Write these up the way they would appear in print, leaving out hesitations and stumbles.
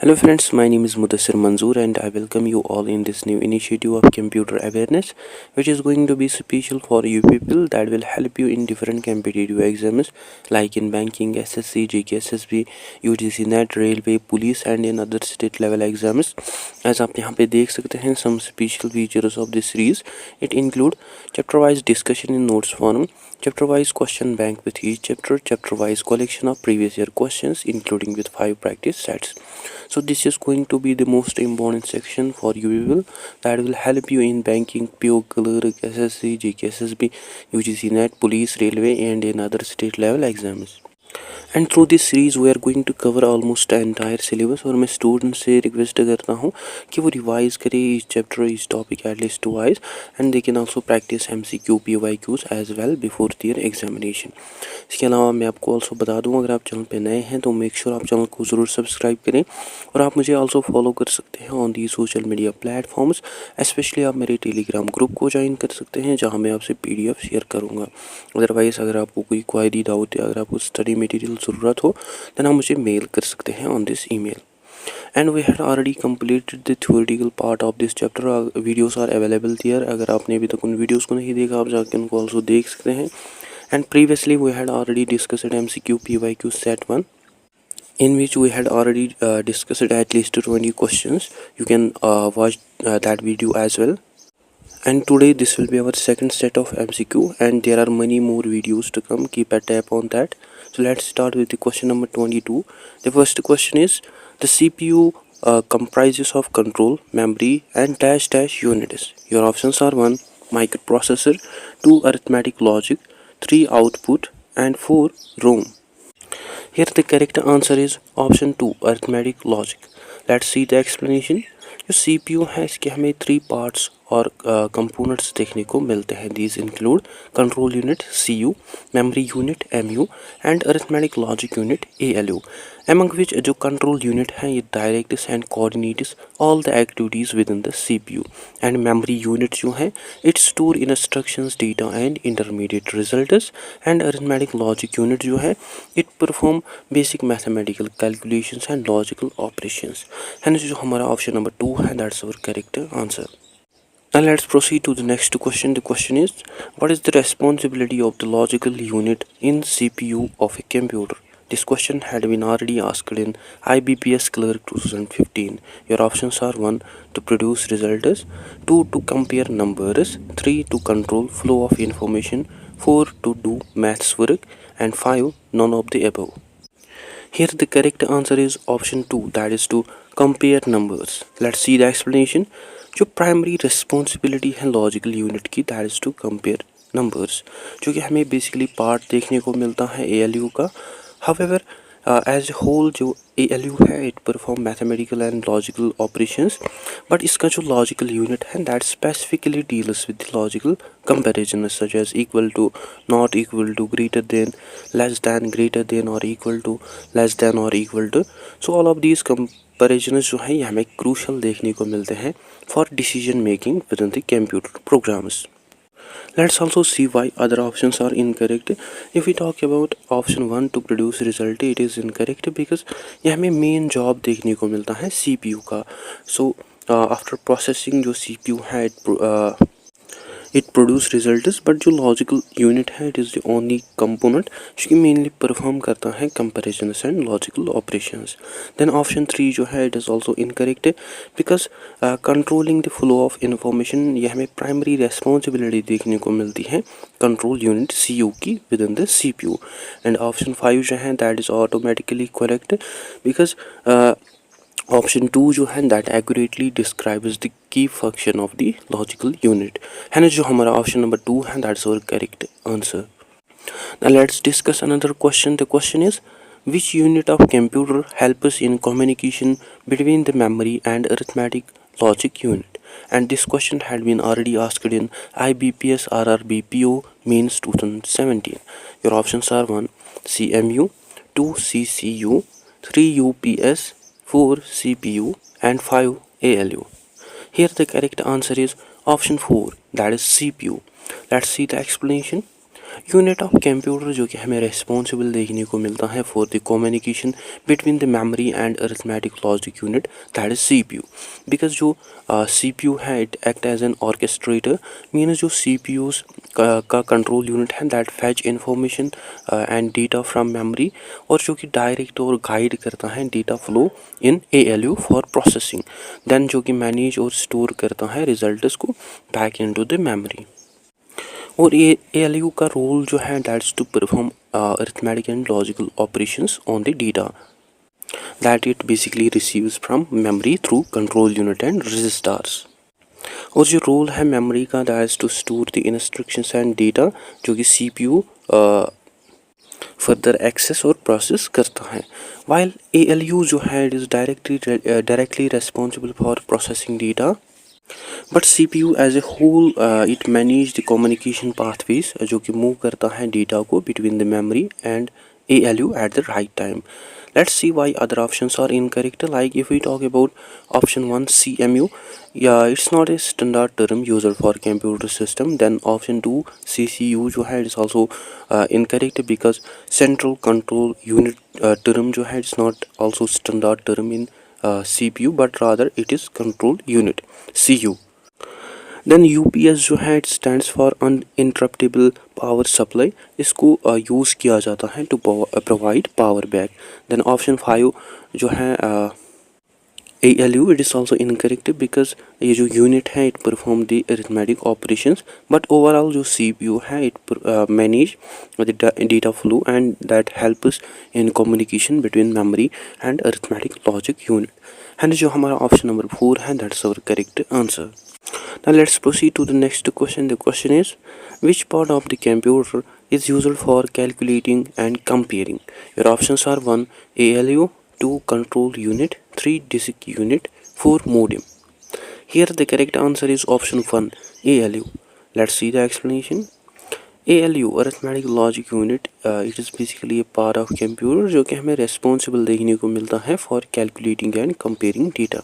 Hello friends, my name is Mudassir Manzoor and I welcome you all in this new initiative of computer awareness, which is going to be special for you people that will help you in different competitive exams like in banking, SSC, JK, SSB, UGC NET, railway, police and in other state level exams. As आप यहाँ पे देख सकते हैं, some special features of this series. It include chapter wise discussion in notes form, chapter wise question bank with each chapter, chapter wise collection of previous year questions including with 5 practice sets. So this is going to be the most important section for you people that will help you in banking, PO clerk, SSC, JK, SSB, UGC NET, police, railway and in other state level exams. And through this series we are going to cover almost entire syllabus. और मैं student से request करता हूँ कि वो revise करें each chapter each topic at least twice and they can also practise MCQ PYQs as well before their examination. इसके अलावा मैं आपको ऑल्सो बता दूँ, अगर आप चैनल पे नए हैं तो मेक श्योर आप चैनल को ज़रूर सब्सक्राइब करें और आप मुझे ऑल्सो फॉलो कर सकते हैं on the social media platforms. Specially आप मेरे टेलीग्राम ग्रुप को ज्वाइन कर सकते हैं जहाँ मैं आपसे PDF शेयर करूँगा। अदरवाइज़ अगर आपको कोई क्वायरी डाउट या अगर आपको स्टडी मटेरियल ज़रूरत हो देन आप मुझे मेल कर सकते हैं on this email. And we had already completed the theoretical part of this chapter. Videos are available there. अगर आपने अभी तक उन वीडियोस को नहीं देखा आप जाकर उनको ऑल्सो देख सकते हैं। And previously we had already discussed MCQ PYQ set 1 in which we had already discussed at least 20 questions. You can watch that video as well. And today this will be our second set of MCQ and there are many more videos to come. Keep a tab on that. So let's start with the question number 22. The first question is the CPU comprises of control, memory and dash dash units. Your options are 1 microprocessor, 2 arithmetic logic, 3 output and 4 ROM. Here the correct answer is option 2 arithmetic logic. Let's see the explanation. जो CPU है इसके हमें 3 parts और components देखने को मिलते हैं. These include control unit CU, memory unit MU and arithmetic logic unit ALU. Among which जो control unit है ये directs and coordinates all the activities within the CPU. And memory unit जो है it store instructions, data and intermediate results. And arithmetic logic unit जो है it perform basic mathematical calculations and logical operations. And जो हमारा option number 2 है that's our correct answer. Now let's proceed to the next question. The question is, what is the responsibility of the logical unit in CPU of a computer? This question had been already asked in IBPS Clerk 2015. Your options are 1 to produce results, 2 to compare numbers, 3 to control flow of information, 4 to do maths work and 5 none of the above. Here the correct answer is option 2, that is to compare numbers. Let's see the explanation. जो primary responsibility है logical unit की that is to compare numbers, जो कि हमें basically part देखने को मिलता है ALU का. हाउएवर एज होल जो ALU है it perform mathematical and logical operations, but इसका जो लॉजिकल यूनिट है that specifically deals with the logical comparison such as equal to, not equal to, greater than, less than, greater than और equal to, less than और equal to. So all of these comparisons जो है ये हमें crucial देखने को मिलते हैं for decision making within the computer programs. Let's also see why other options are incorrect. If we talk about option 1 to produce result, it is incorrect because ये हमें main job देखने को मिलता है CPU का. So after processing जो CPU है it produce results, but जो logical unit है it is the only component जो कि mainly perform करता है comparisons and logical operations. Then option 3 जो है it is also incorrect because controlling the flow of information ये हमें primary responsibility देखने को मिलती है control unit CU की within the CPU. And option 5 जो है that is automatically correct because option 2 जो है that accurately describes the key function of the logical unit. है जो हमारा option number 2 है that's our correct answer. Now let's discuss another question. The question is, which unit of computer helps us in communication between the memory and arithmetic logic unit? And this question had been already asked in IBPS RRB PO Mains 2017. Your options are 1 CMU, 2 CCU, 3 UPS, 4 CPU and 5 ALU. Here the correct answer is option 4, that is CPU. Let's see the explanation. Unit of computer जो कि हमें responsible देखने को मिलता है for the communication between the memory and arithmetic logic unit, that is CPU। Because जो CPU है it act as an orchestrator, means जो CPUs का कंट्रोल यूनिट है that fetch information and data from memory, और जो कि direct और guide करता है data flow in ALU for processing, then जो कि मैनेज और स्टोर करता है रिजल्ट्स को बैक इनटू द मेमोरी। और ये ALU का रोल जो है that's to perform arithmetic and logical operations on the data that it basically receives from memory through control unit and registers. और जो रोल है मेमोरी का that's to store the instructions and data जो कि CPU further access और process करता है। While ALU जो है it is directly responsible for processing data, but CPU as a whole it manage the communication pathways जो कि मूव करता है डेटा को between the memory and ALU at the right time. Let's see why other options are incorrect. Like if we talk about option 1 CMU, yeah, it's not a standard term used for computer system. Then option 2 CCU जो है it's also incorrect because central control unit term जो है it's not also standard term in CPU but rather it is control unit CU. Then UPS जो है it stands for uninterruptible power supply, इसको use किया जाता है to provide power back. Then option 5 जो है ALU it is also incorrect because ये जो यूनिट है it perform the arithmetic operations, but overall जो CPU है it manage the data flow and that helps in communication between memory and arithmetic logic unit. And जो हमारा option number 4 है that's our correct answer. Now let's proceed to the next question. The question is, which part of the computer is used for calculating and comparing? Your options are 1 ALU, 2 control unit, 3 disk unit, 4 modem. Here the correct answer is option 1 ALU. Let's see the explanation. ALU arithmetic logic unit it is basically a part of computer जो कि हमें responsible देखने को मिलता है for calculating and comparing data,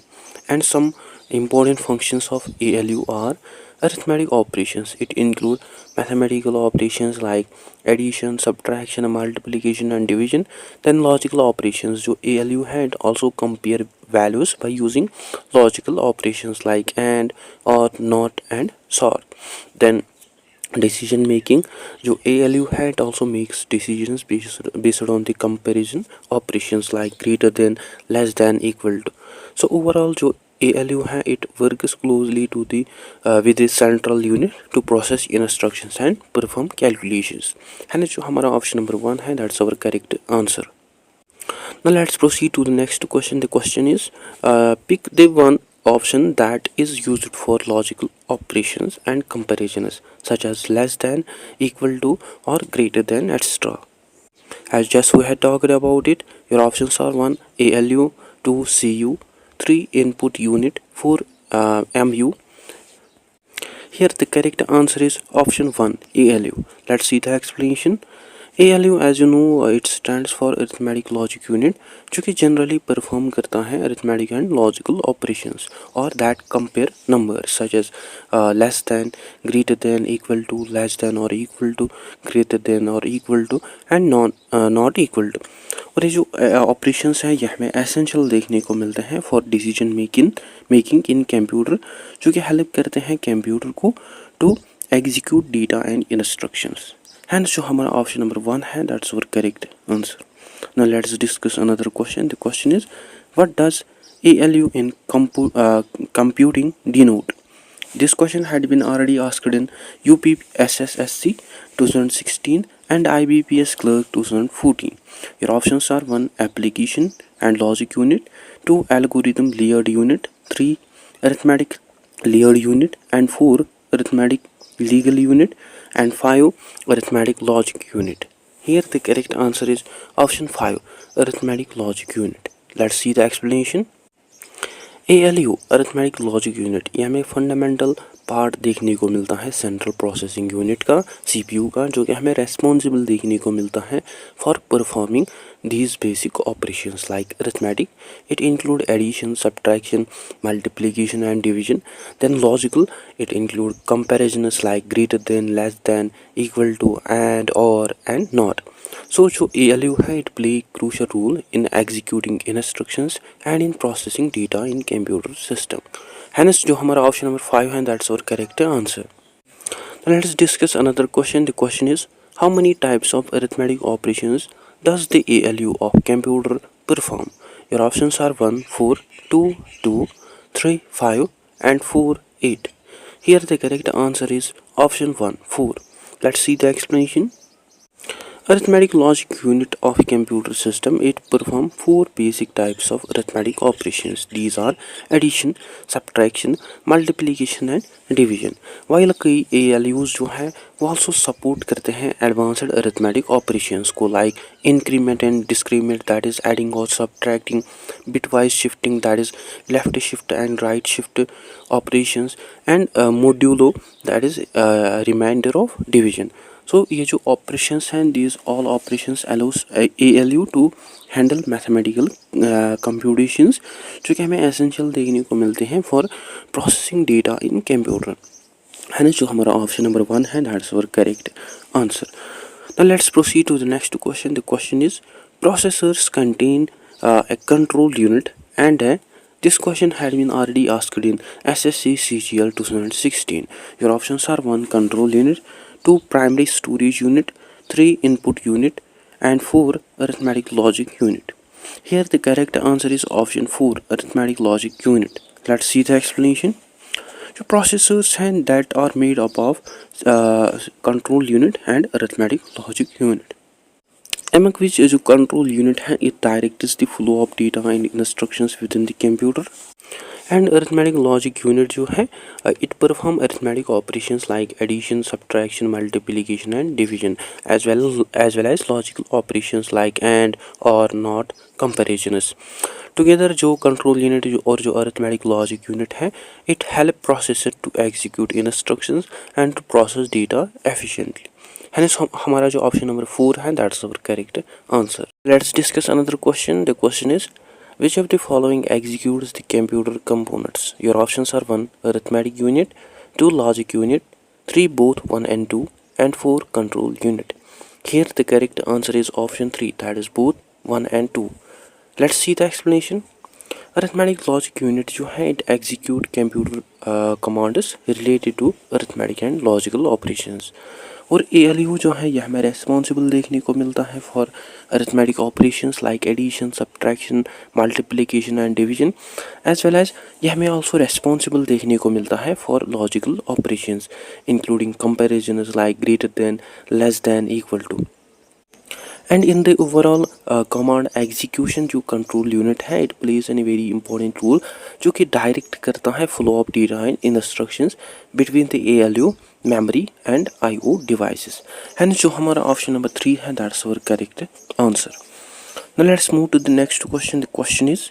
and some important functions of ALU are arithmetic operations. It include mathematical operations like addition, subtraction, multiplication and division. Then logical operations जो ALU है it also compare values by using logical operations like and, or, not and sort. Then decision making जो ALU है it also makes decisions based on the comparison operations like greater than, less than, equal to. So overall जो ALU है it works closely to the with the central unit to process instructions and perform calculations. And जो हमारा option number 1 है that's our correct answer. Now let's proceed to the next question. The question is pick the one option that is used for logical operations and comparisons such as less than, equal to, or greater than, etc. As just we had talked about it, your options are 1 ALU, 2 CU, 3 input unit, 4 MU. Here the correct answer is option 1 ALU. Let's see the explanation. ALU as you know it stands for arithmetic logic unit जो कि generally perform करता है arithmetic and logical operations or that compare numbers such as less than, greater than, equal to, less than or equal to, greater than or equal to and not equal to. और ये जो operations हैं ये हमें essential देखने को मिलते हैं for decision making in computer जो कि help करते हैं computer को to execute data and instructions. And so हमारा option number 1 है that's our correct answer. Now let's discuss another question. The question is, what does ALU in computing denote? This question had been already asked in UPSSSC 2016 and IBPS Clerk 2014. Your options are 1 application and logic unit, 2 algorithm layered unit, 3 arithmetic layered unit, and 4 arithmetic legal unit, and 5 arithmetic logic unit. Here the correct answer is option 5 arithmetic logic unit. Let's see the explanation. ALU arithmetic logic unit, ये हमें fundamental part देखने को मिलता है central processing unit का, CPU का, जो कि हमें रेस्पॉन्सिबल देखने को मिलता है for performing these basic operations like arithmetic. It include addition, subtraction, multiplication and division. Then logical, it include comparisons like greater than, less than, equal to, and, or, and not. So जो ALU है, it play crucial role in executing instructions and in processing data in computer system. Hence जो हमारा option number 5 है, that's our correct answer. Now let's discuss another question. The question is, how many types of arithmetic operations does the ALU of computer perform? Your options are 1, 4, 2, 2, 3, 5 and 4, 8. Here the correct answer is option 1, 4. Let's see the explanation. Arithmetic logic unit of a computer system, it perform four basic types of arithmetic operations. These are addition, subtraction, multiplication and division. While कई ALUs जो है वो also support करते हैं advanced arithmetic operations को, like increment and discrement, that is adding or subtracting, bitwise shifting, that is left shift and right shift operations, and modulo, that is remainder of division. So ये जो operations हैं, these all operations allows ALU to handle mathematical computations, जो कि हमें essential देखने को मिलते हैं for processing data in computer. है ना, जो हमारा option number 1 है, that's our correct answer. Now let's proceed to the next question. The question is, processors contain a control unit and this question had been already asked in SSC CGL 2016. Your options are 1, control unit, 2, primary storage unit, 3, input unit, and 4, arithmetic logic unit. Here the correct answer is option 4, arithmetic logic unit. Let's see the explanation. So processors हैं that are made up of control unit and arithmetic logic unit. Among which जो control unit है, it directs the flow of data and instructions within the computer. And arithmetic logic unit जो है, it perform arithmetic operations like addition, subtraction, multiplication and division, as well as logical operations like and, or, not, comparisons. Together जो control unit और जो arithmetic logic unit है, it help processor to execute instructions and to process data efficiently. Hence हमारा जो option number 4 है, that's our correct answer. Let's discuss another question. The question is, which of the following executes the computer components? Your options are 1, arithmetic unit, 2, logic unit, 3, both 1 and 2, and 4, control unit. Here the correct answer is option 3, that is both 1 and 2. Let's see the explanation. Arithmetic logic unit जो है, it execute computer commands related to arithmetic and logical operations. और ALU जो है, यह हमें responsible देखने को मिलता है for arithmetic operations like addition, subtraction, multiplication and division, as well as यह हमें ऑल्सो रेस्पॉन्सिबल देखने को मिलता है for logical operations including comparisons like greater than, less than, equal to. And in the overall command execution जो control unit है, it plays an very important role, जो कि डायरेक्ट करता है flow of data and instructions between the ALU, memory and IO devices. Hence जो हमारा option number 3 है, that's our correct answer. Now let's move to the next question. The question is,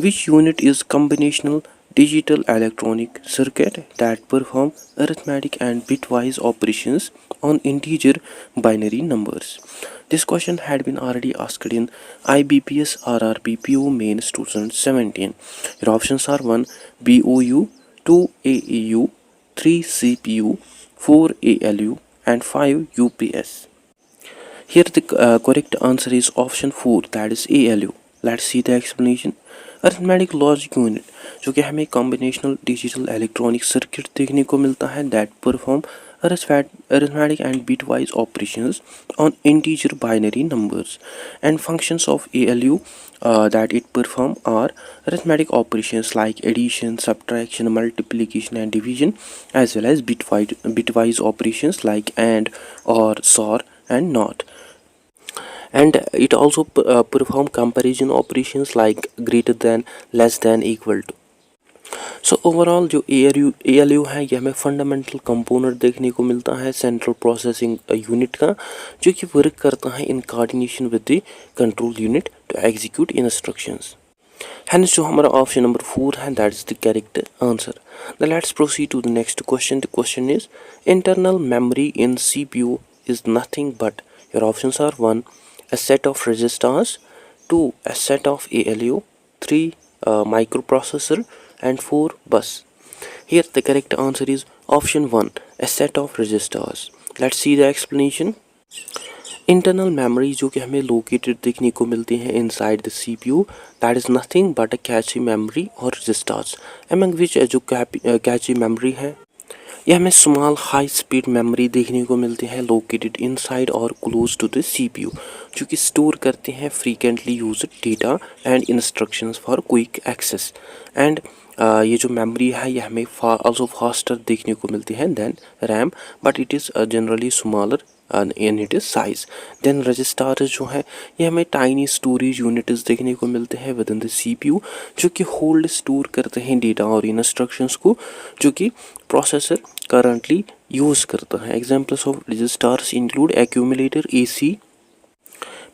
which unit is combinational digital electronic circuit that perform arithmetic and bitwise operations on integer binary numbers? This question had been already asked in IBPS RRBPO Mains 2017. Your options are 1, BOU, 2, AEU, 3, CPU, 4, ALU and 5, UPS. Here the correct answer is option 4, that is ALU. Let's see the explanation. Arithmetic logic unit जो कि हमें combinational digital electronic circuit देखने को मिलता है that perform arithmetic and bitwise operations on integer binary numbers, and functions of ALU that it perform are arithmetic operations like addition, subtraction, multiplication and division, as well as bitwise operations like and, or, SOR and not. And it also perform comparison operations like greater than, less than, equal to. So overall जो ALU है, यह हमें fundamental component देखने को मिलता है central processing unit का, जो कि वर्क करता है in coordination with the control unit to execute instructions. Hence जो हमारा option number 4 है, that is the correct answer. Now let's proceed to the next question. The question is, internal memory in CPU is nothing but, your options are 1, a set of registers, 2, a set of ALU, 3, microprocessor, and 4, bus. Here the correct answer is option 1, a set of registers. Let's see the explanation. Internal memory जो कि हमें located देखने को मिलती है inside the CPU, that is nothing but a cache memory और registers, among which जो cache memory है यह हमें स्मॉल हाई स्पीड मेमोरी देखने को मिलती है लोकेटेड इनसाइड और क्लोज टू द सीपीयू, जो कि स्टोर करते हैं frequently used data and instructions for quick access. And ये जो मेमोरी है यह हमें आल्सो फास्टर देखने को मिलती है then RAM, but it is generally smaller in it is size. Then register जो है ये हमें टाइनी स्टोरेज यूनिट्स देखने को मिलते हैं विद इन द सीपीयू, जो कि होल्ड स्टोर करते हैं डेटा और इंस्ट्रक्शंस को जो कि प्रोसेसर करंटली यूज़ करता है। Examples of registers include accumulator AC,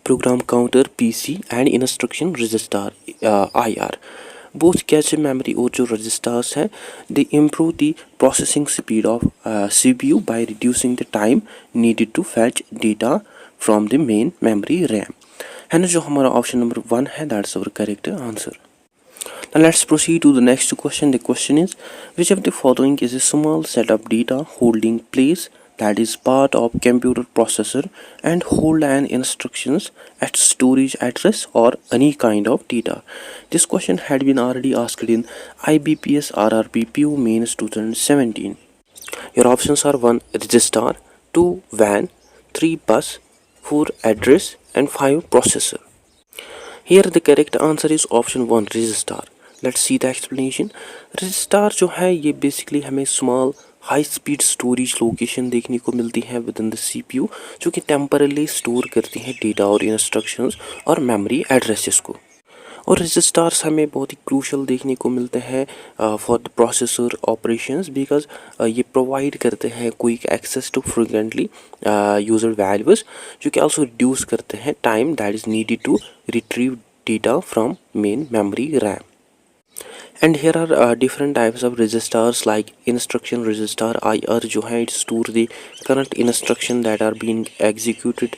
program counter PC and instruction register IR. Both cache memory और जो रजिस्टर्स हैं they improve the processing speed of CPU by reducing the time needed to fetch data from the main memory RAM. है ना, जो हमारा option number 1 है that's our correct answer. Now let's proceed to the next question. The question is, which of the following is a small set of data holding place that is part of computer processor and hold an instructions at storage address or any kind of data? This question had been already asked in IBPS RRB PU Mains 2017. Your options are 1, register, 2, WAN, 3, bus, 4, address, and 5, processor. Here the correct answer is option 1, register. Let's see the explanation. Registrar जो है ये basically हमें small high speed storage location देखने को मिलती है with in the CPU, जो कि टेम्परली स्टोर करती हैं डेटा और इंस्ट्रक्शंस और मेमोरी एड्रेसेस को। और रजिस्टार्स हमें बहुत ही क्रूशल देखने को मिलते हैं for the processor operations, because ये प्रोवाइड करते हैं quick access to frequently user values, जो कि आल्सो रिड्यूस करते हैं time that is needed to retrieve data from main memory RAM. And here are different types of registers like instruction register IR जो है it store the current instruction that are being executed,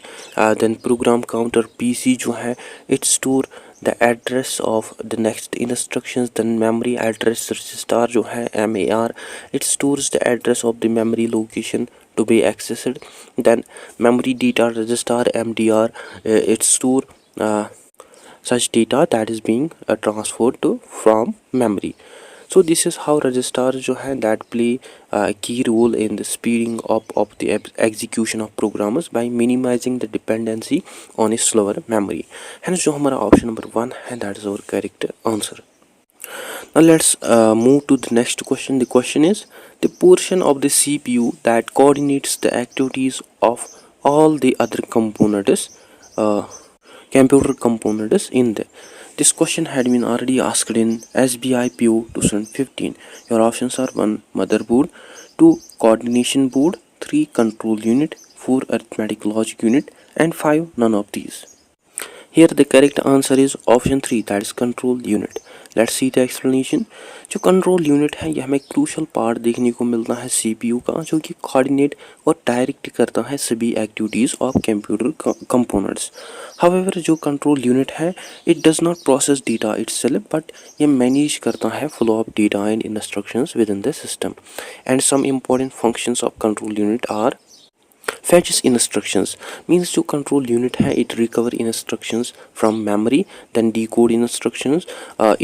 then program counter PC जो है it store the address of the next instructions, then memory address register जो है MAR it stores the address of the memory location to be accessed, then memory data register MDR it store such data that is being transferred to from memory. So this is how registers जो है that play a key role in the speeding up of the execution of programs by minimizing the dependency on a slower memory. Hence जो हमारा option number 1 है that is our correct answer. Now let's move to the next question. The question is, the portion of the CPU that coordinates the activities of all the other components computer components in the. This question had been already asked in SBI PO 2015. Your options are 1, motherboard, 2, coordination board, 3, control unit, 4, arithmetic logic unit, and 5, none of these. Here the correct answer is option 3, that is control unit. Let's see the explanation. जो control unit है यह हमें crucial part देखने को मिलता है CPU का, जो कि कोऑर्डिनेट और डायरेक्ट करता है सभी activities of computer components. However जो कंट्रोल यूनिट है it does not process data itself, but ये मैनेज करता है flow of data and instructions within the system. And some important functions of control unit are fetches instructions, means जो control unit है it recover instructions from memory, then decode instructions,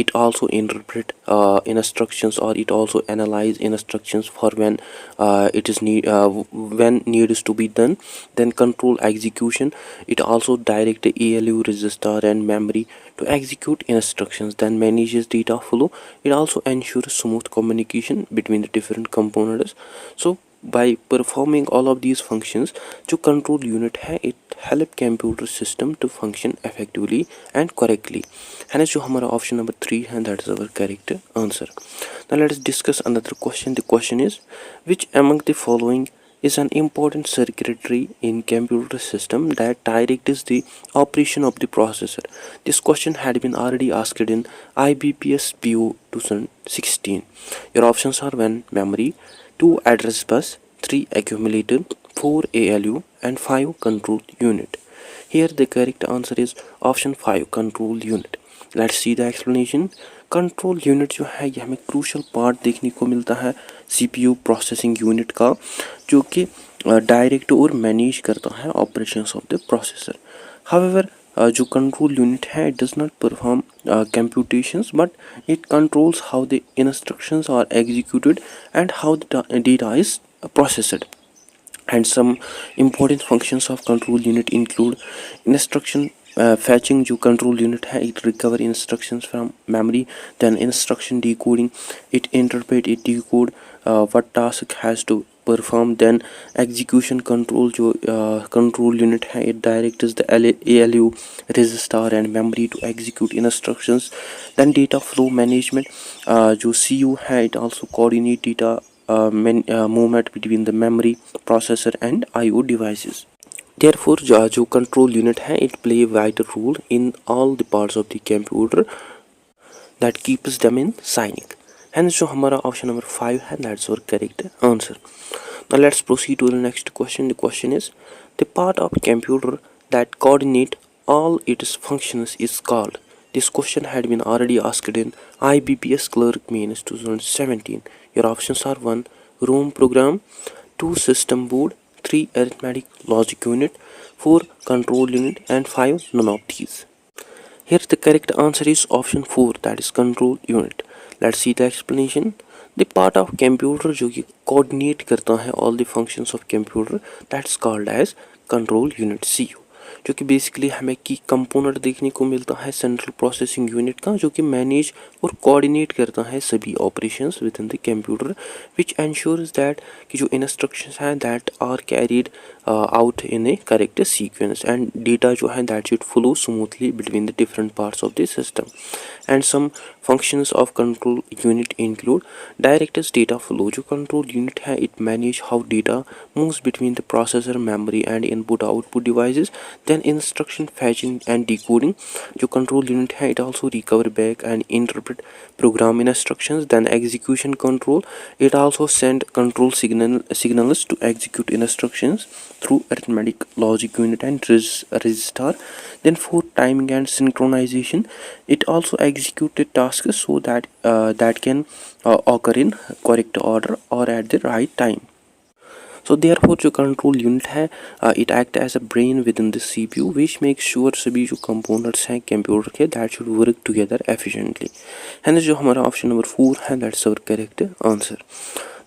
it also interpret instructions, or it also analyze instructions for when it is when needs to be done, then control execution, it also direct the ALU register and memory to execute instructions, then manages data flow, it also ensures smooth communication between the different components. So by performing all of these functions, जो control unit है it help computer system to function effectively and correctly. है ना, जो हमारा option number 3 है that is our correct answer. Now let us discuss another question. The question is, which among the following is an important circuitry in computer system that directs the operation of the processor. This question had been already asked in IBPS PO 2016. Your options are 1 memory, 2 address bus, 3 accumulator, 4 ALU and 5 control unit. Here the correct answer is option 5 control unit. Let's see the explanation. Control unit जो है ये हमें crucial part देखने को मिलता है CPU processing unit का, जो कि डायरेक्ट और मैनेज करता है operations of the processor. However जो कंट्रोल यूनिट है it does not perform computations, but it controls how the instructions are executed and how the data is processed. And some important functions of control unit include instruction fetching. जो control unit है it recover instructions from memory, then instruction decoding, it interpret, it decode what task has to perform, then execution control. जो control unit है it directs the ALU register and memory to execute instructions, then data flow management. जो CU है it also coordinate data movement between the memory, processor and IO devices. Therefore जो control unit है it play a vital role in all the parts of the computer that keeps them in sync. Hence जो हमारा option number 5 है that's our correct answer. Now let's proceed to the next question. The question is the part of computer that coordinate all its functions is called. This question had been already asked in IBPS Clerk Mains 2017. Your options are 1 ROM program, 2 system board, 3 arithmetic logic unit, 4 control unit and 5 none of these. Here the correct answer is option 4 that is control unit. Let's see the explanation. The part of computer जो कि coordinate करता है all the functions of computer that's called as control unit CU, जो कि basically हमें की component देखने को मिलता है सेंट्रल प्रोसेसिंग यूनिट का, जो कि मैनेज और कोऑर्डिनेट करता है सभी operations within the computer, which ensures that कि जो इंस्ट्रक्शंस हैं that are carried out in a correct sequence and data जो है that should flow smoothly between the different parts of the system. And some functions of control unit include directors data flow. जो control unit है it manage how data moves between the processor, memory and input output devices. Then instruction fetching and decoding. जो control unit है it also recover back and interpret program instructions. Then execution control, it also send control signals to execute instructions through arithmetic logic unit and register. Then for timing and synchronization, it also execute the tasks so that that can occur in correct order or at the right time. So therefore जो control unit है it act as a brain within the CPU which makes sure सभी जो components हैं computer के that should work together efficiently. Hence जो हमारा option number 4 है that's our correct answer.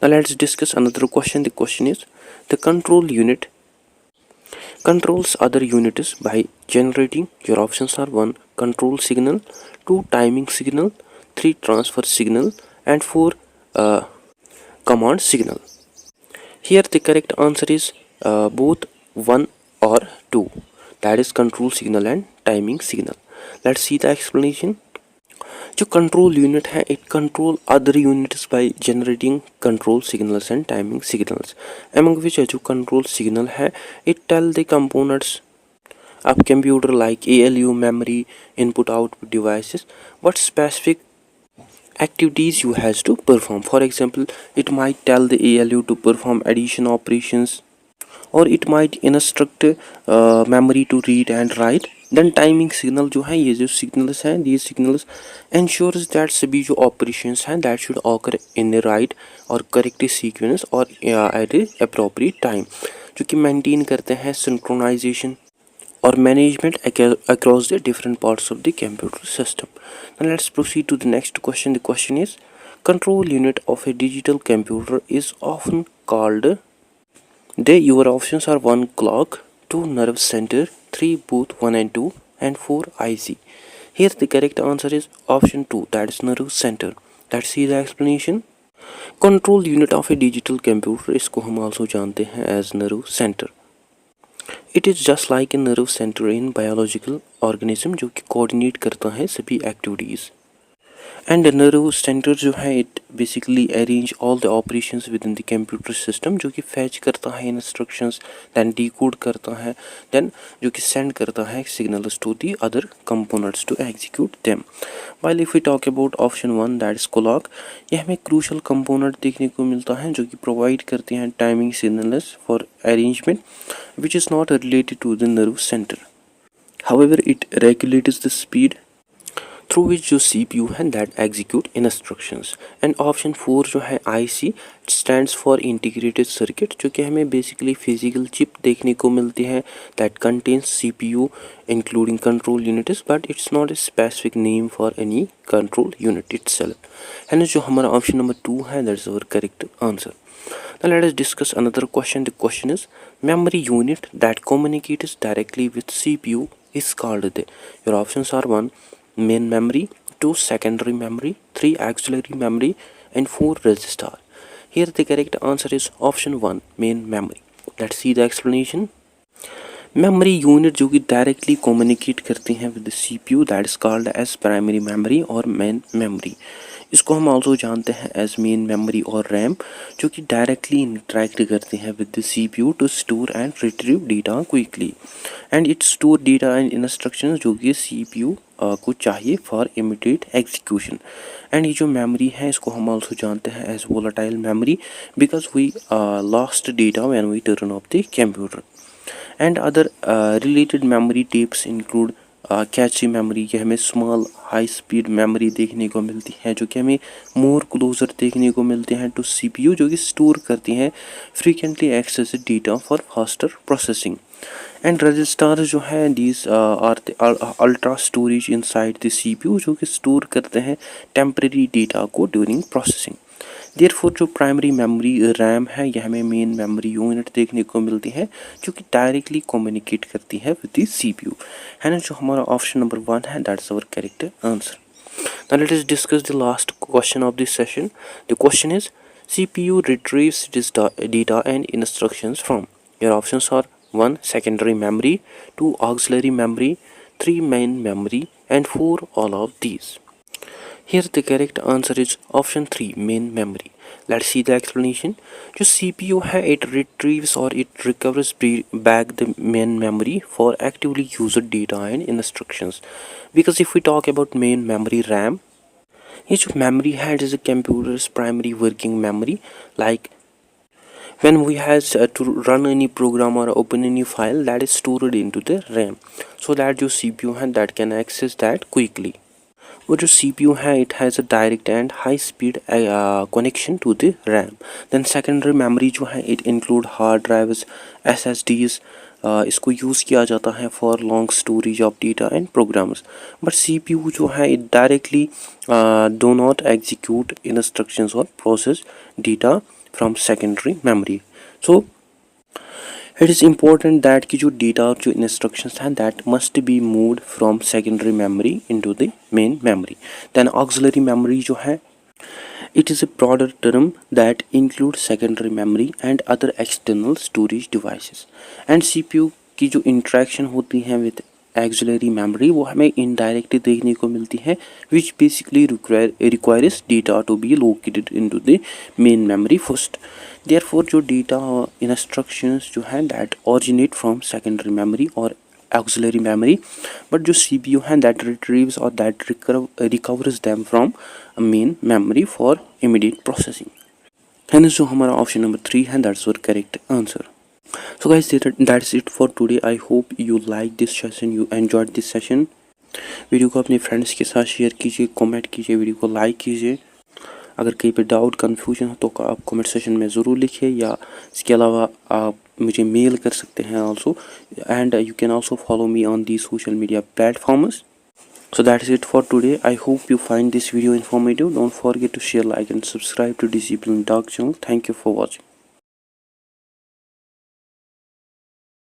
Now let's discuss another question. The question is the control unit controls other units by generating. Your options are 1 control signal, 2 timing signal, 3 transfer signal and 4 command signal. Here the correct answer is both 1 or 2, that is control signal and timing signal. Let's see the explanation. जो control unit है it control other units by generating control signals and timing signals, among which जो control signal है it tell the components of computer like ALU, memory, input output devices what specific activities you has to perform. For example, it might tell the ALU to perform addition operations, or it might instruct memory to read and write. Then timing signal जो है ये जो signals हैं these signals ensures that सभी जो operations हैं that should occur in the right or correct sequence or at the appropriate time, जो कि maintain करते हैं synchronization or management across the different parts of the computer system. Now let's proceed to the next question. The question is control unit of a digital computer is often called your options are 1 clock, 2 nerve center, 3 both 1 and 2 and 4 IC. Here the correct answer is option 2 that is nerve center. Let's see the explanation. Control unit of a digital computer इसको हम also जानते हैं as nerve center. It is just like a nerve center in biological organism जो कि coordinate करता है सभी activities. And nerve centre जो है it basically arrange all the operations within the computer system, जो कि फैच करता है इंस्ट्रक्शंस, देन डिकोड करता है, देन जो कि सेंड करता है signals to the other components to execute them. While if we talk about option one that is clock, ये हमें क्रूशल कंपोनेंट देखने को मिलता है जो कि प्रोवाइड करते हैं timing signals for arrangement which is not related to the nerve centre. However it regulates the speed through which जो CPU है that execute instructions. And option 4 जो है IC stands for integrated circuit, जो कि हमें basically physical chip देखने को मिलती है that contains CPU including control units, but it's not a specific name for any control unit itself. And जो हमारा ऑप्शन नंबर 2 है that is our correct answer. Now let us discuss another question. The question is memory unit that communicates directly with CPU is called the. Your options are 1 main memory, 2 secondary memory, 3 auxiliary memory, and 4 register. Here the correct answer is option 1 main memory. Let's see the explanation. Memory unit जो कि directly communicate करती हैं with CPU that is called as primary memory और main memory. इसको हम also जानते हैं as main memory और रैम, जो कि डायरेक्टली इंटरेक्ट करते हैं with the CPU to store and retrieve data quickly, and it store data and instructions जो कि CPU को चाहिए फॉर इमीडिएट एग्जीक्यूशन। एंड ये जो मेमोरी है इसको हम ऑल्सो जानते हैं as volatile memory because we lost data when we turn off the computer. And other related memory tips include cache memory, ये हमें स्मॉल हाई स्पीड मेमोरी देखने को मिलती है, जो कि हमें मोर क्लोजर देखने को मिलते हैं टू CPU, जो कि स्टोर करती हैं frequently access data for faster processing. And register जो है these are ultra storage inside the CPU, जो कि स्टोर करते हैं टेम्परेरी डेटा को ड्यूरिंग प्रोसेसिंग। देयरफॉर जो प्राइमरी मेमोरी रैम है यह हमें मेन मेमोरी यूनिट देखने को मिलती है, जो कि डायरेक्टली कम्युनिकेट करती है विद द CPU, है ना। जो हमारा ऑप्शन नंबर 1 है that's our correct answer. Now let us discuss the last question of this session. The question is CPU retrieves this data and instructions from. Your options are 1 secondary memory, 2 auxiliary memory, 3 main memory, and 4 all of these. Here the correct answer is option 3 main memory. Let's see the explanation. जो CPU है it retrieves or it recovers back the main memory for actively used data and instructions. Because if we talk about main memory RAM, ये जो memory है it is a computer's primary working memory. Like when we has to run any program or open any file that is stored into the RAM, so that जो CPU है that can access that quickly. वो जो CPU है it has a direct and high speed connection to the RAM. Then secondary memory जो है it include hard drives, SSDs, इसको use किया जाता है for long storage of data and programs. But CPU जो है it directly do not execute instructions or process data from secondary memory. So it is important that कि जो data और जो instructions हैं that must be moved from secondary memory into the main memory. Then auxiliary memory जो है it is a broader term that includes secondary memory and other external storage devices. And CPU की जो interaction होती है with auxiliary memory वो हमें indirectly देखने को मिलती है, which basically requires data to be located into the main memory first. Therefore जो data instructions जो हैं that originate from secondary memory or auxiliary memory, but जो CPU है that retrieves or that recovers them from main memory for immediate processing. Hence जो हमारा option number 3 है that's our correct answer. So guys that's it for today. I hope you like this session, you enjoyed this session. Video को अपने friends के साथ share कीजिए, comment कीजिए, video को लाइक कीजिए। अगर कहीं पे डाउट कन्फ्यूजन हो तो आप कमेंट सेशन में ज़रूर लिखिए, या इसके अलावा आप मुझे मेल कर सकते हैं also, and you can also follow me on the social media platforms. So that is it for today. I hope you find this video informative. Don't forget to share, like and subscribe to Discipline Talk channel. Thank you for watching.